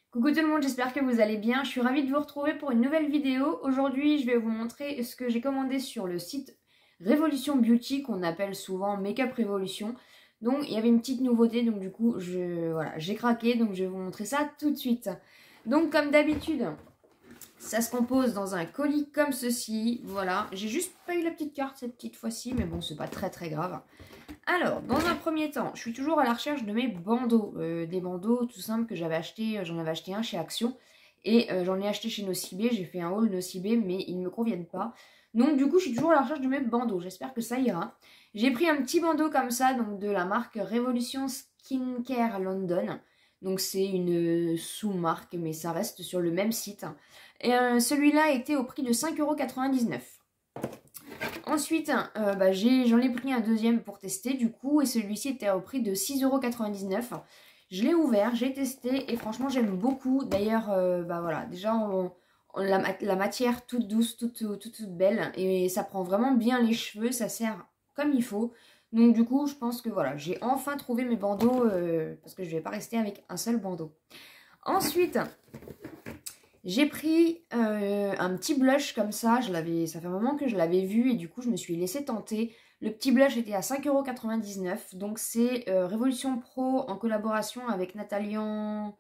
Coucou tout le monde, j'espère que vous allez bien. Je suis ravie de vous retrouver pour une nouvelle vidéo. Aujourd'hui, je vais vous montrer ce que j'ai commandé sur le site Revolution Beauty, qu'on appelle souvent Makeup Revolution. Donc, il y avait une petite nouveauté, donc du coup, j'ai craqué, donc je vais vous montrer ça tout de suite. Donc, comme d'habitude, ça se compose dans un colis comme ceci. Voilà, j'ai juste pas eu la petite carte cette petite fois-ci, mais bon, c'est pas très grave. Alors, dans un premier temps, je suis toujours à la recherche de mes bandeaux. Des bandeaux tout simples que j'avais acheté, j'en avais acheté un chez Action. Et j'en ai acheté chez Nocibé, j'ai fait un haul Nocibé, mais ils ne me conviennent pas. Donc du coup, je suis toujours à la recherche de mes bandeaux, j'espère que ça ira. J'ai pris un petit bandeau comme ça, donc de la marque Revolution Skincare London. Donc c'est une sous-marque, mais ça reste sur le même site. Et celui-là était au prix de 5,99 €. Ensuite, j'en ai pris un deuxième pour tester du coup, et celui-ci était au prix de 6,99 €. Je l'ai ouvert, j'ai testé et franchement j'aime beaucoup. D'ailleurs, voilà, déjà la matière toute douce, toute belle, et ça prend vraiment bien les cheveux, ça sert comme il faut. Donc du coup, je pense que voilà, j'ai enfin trouvé mes bandeaux, parce que je ne vais pas rester avec un seul bandeau. Ensuite, j'ai pris un petit blush comme ça, ça fait un moment que je l'avais vu et du coup je me suis laissée tenter. Le petit blush était à 5,99 €, donc c'est Révolution Pro en collaboration avec Natalian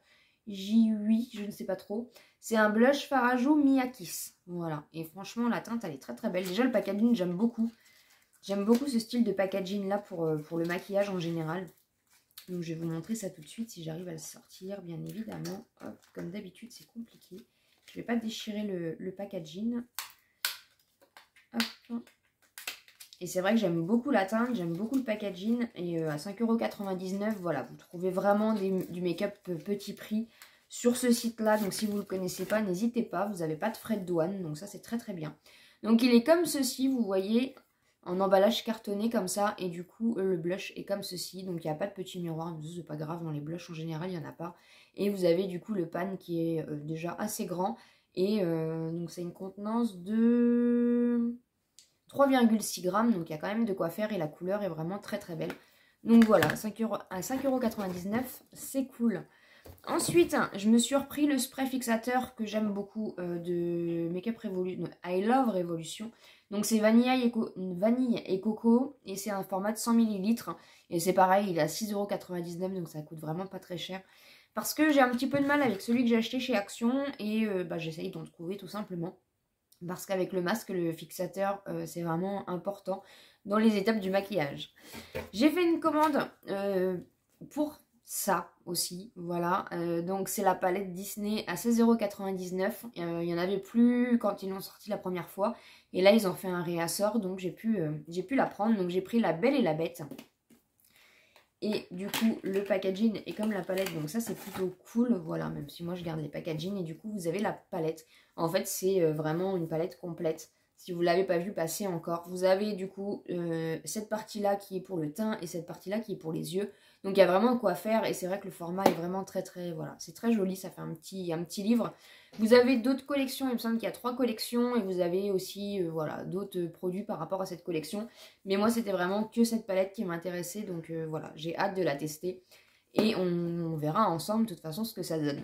J8, je ne sais pas trop. C'est un blush Farajou Miyakis, voilà. Et franchement la teinte elle est très belle. Déjà le packaging j'aime beaucoup. J'aime beaucoup ce style de packaging là pour le maquillage en général. Donc je vais vous montrer ça tout de suite si j'arrive à le sortir, bien évidemment. Hop, comme d'habitude c'est compliqué. Je ne vais pas déchirer le packaging. Hop. Et c'est vrai que j'aime beaucoup la teinte, j'aime beaucoup le packaging. Et à 5,99 €, voilà, vous trouvez vraiment du make-up petit prix sur ce site-là. Donc si vous ne le connaissez pas, n'hésitez pas, vous n'avez pas de frais de douane. Donc ça c'est très bien. Donc il est comme ceci, vous voyez, en emballage cartonné comme ça. Et du coup, le blush est comme ceci. Donc il n'y a pas de petit miroir, mais c'est pas grave, dans les blushs en général, il n'y en a pas. Et vous avez du coup le pan qui est déjà assez grand. Et donc c'est une contenance de 3,6 grammes. Donc il y a quand même de quoi faire et la couleur est vraiment très belle. Donc voilà, à 5,99 €, c'est cool. Ensuite, je me suis repris le spray fixateur que j'aime beaucoup de Makeup Revolution, I Love Revolution. Donc c'est vanille et coco et c'est un format de 100 ml. Et c'est pareil, il est à 6,99 €, donc ça coûte vraiment pas très cher. Parce que j'ai un petit peu de mal avec celui que j'ai acheté chez Action et j'essaye d'en trouver tout simplement. Parce qu'avec le masque, le fixateur, c'est vraiment important dans les étapes du maquillage. J'ai fait une commande pour ça aussi, voilà. Donc c'est la palette Disney à 16,99 €. Il n'y en avait plus quand ils l'ont sorti la première fois. Et là, ils ont fait un réassort, donc j'ai pu la prendre. Donc j'ai pris La Belle et la Bête. Et du coup, le packaging est comme la palette, donc ça c'est plutôt cool, voilà, même si moi je garde les packaging. Et du coup, vous avez la palette. En fait, c'est vraiment une palette complète. Si vous ne l'avez pas vu passer encore, vous avez du coup cette partie-là qui est pour le teint et cette partie-là qui est pour les yeux. Donc il y a vraiment de quoi faire et c'est vrai que le format est vraiment voilà, c'est très joli, ça fait un petit livre. Vous avez d'autres collections, il me semble qu'il y a 3 collections et vous avez aussi voilà, d'autres produits par rapport à cette collection. Mais moi c'était vraiment que cette palette qui m'intéressait, donc voilà, j'ai hâte de la tester. Et on verra ensemble de toute façon ce que ça donne.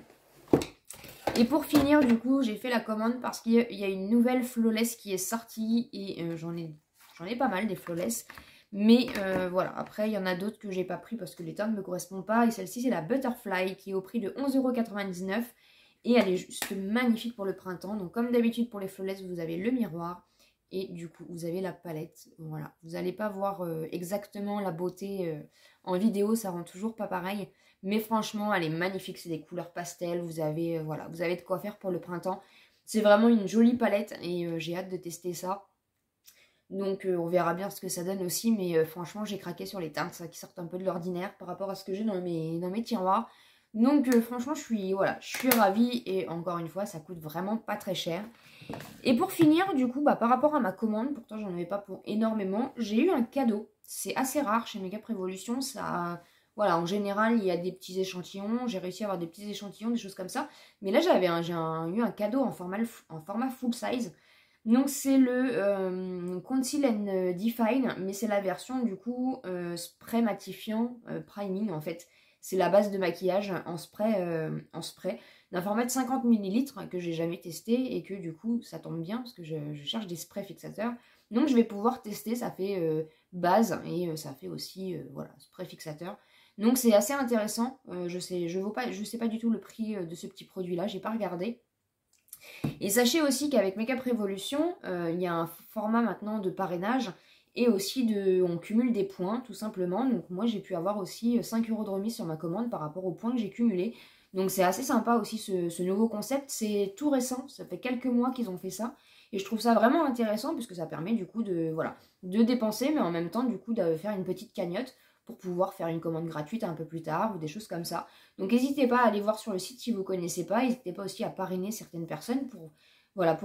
Et pour finir, du coup, j'ai fait la commande parce qu'il y a une nouvelle Flawless qui est sortie. Et j'en ai pas mal des Flawless. Mais voilà, après, il y en a d'autres que j'ai pas pris parce que les teintes ne me correspondent pas. Et celle-ci, c'est la Butterfly qui est au prix de 11,99 €. Et elle est juste magnifique pour le printemps. Donc comme d'habitude pour les Flawless, vous avez le miroir. Et du coup, vous avez la palette. Voilà, vous n'allez pas voir exactement la beauté en vidéo. Ça rend toujours pas pareil. Mais franchement, elle est magnifique, c'est des couleurs pastel, vous avez, voilà, vous avez de quoi faire pour le printemps. C'est vraiment une jolie palette et j'ai hâte de tester ça. Donc on verra bien ce que ça donne aussi, mais franchement, j'ai craqué sur les teintes, ça qui sortent un peu de l'ordinaire par rapport à ce que j'ai dans mes tiroirs. Donc franchement, je suis ravie et encore une fois, ça coûte vraiment pas très cher. Et pour finir, du coup, par rapport à ma commande, pourtant j'en avais pas pour énormément, j'ai eu un cadeau. C'est assez rare chez Makeup Revolution, ça... Voilà, en général, il y a des petits échantillons. J'ai réussi à avoir des petits échantillons, des choses comme ça. Mais là, j'ai eu un cadeau en format full size. Donc, c'est le Conceal and Define. Mais c'est la version, du coup, spray matifiant priming, en fait. C'est la base de maquillage en spray d'un format de 50 ml que j'ai jamais testé et que du coup ça tombe bien parce que je cherche des sprays fixateurs. Donc je vais pouvoir tester, ça fait base et ça fait aussi voilà, spray fixateur. Donc c'est assez intéressant, je sais pas du tout le prix de ce petit produit là, j'ai pas regardé. Et sachez aussi qu'avec Makeup Revolution, il y a un format maintenant de parrainage et aussi on cumule des points tout simplement. Donc moi j'ai pu avoir aussi 5 € de remise sur ma commande par rapport aux points que j'ai cumulés. Donc c'est assez sympa aussi ce nouveau concept, c'est tout récent, ça fait quelques mois qu'ils ont fait ça. Et je trouve ça vraiment intéressant puisque ça permet du coup de dépenser mais en même temps du coup de faire une petite cagnotte pour pouvoir faire une commande gratuite un peu plus tard ou des choses comme ça. Donc n'hésitez pas à aller voir sur le site si vous ne connaissez pas, n'hésitez pas aussi à parrainer certaines personnes pour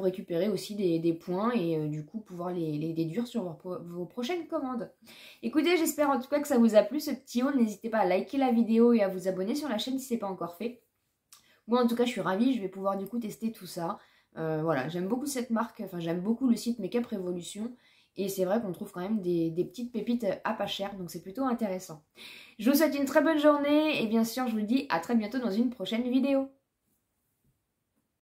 récupérer aussi des points et du coup pouvoir les déduire sur vos prochaines commandes. Écoutez, j'espère en tout cas que ça vous a plu ce petit haul, n'hésitez pas à liker la vidéo et à vous abonner sur la chaîne si ce n'est pas encore fait. Moi en tout cas je suis ravie, je vais pouvoir du coup tester tout ça. Voilà, j'aime beaucoup cette marque, enfin j'aime beaucoup le site Makeup Revolution. Et c'est vrai qu'on trouve quand même des petites pépites à pas cher, donc c'est plutôt intéressant. Je vous souhaite une très bonne journée et bien sûr je vous dis à très bientôt dans une prochaine vidéo.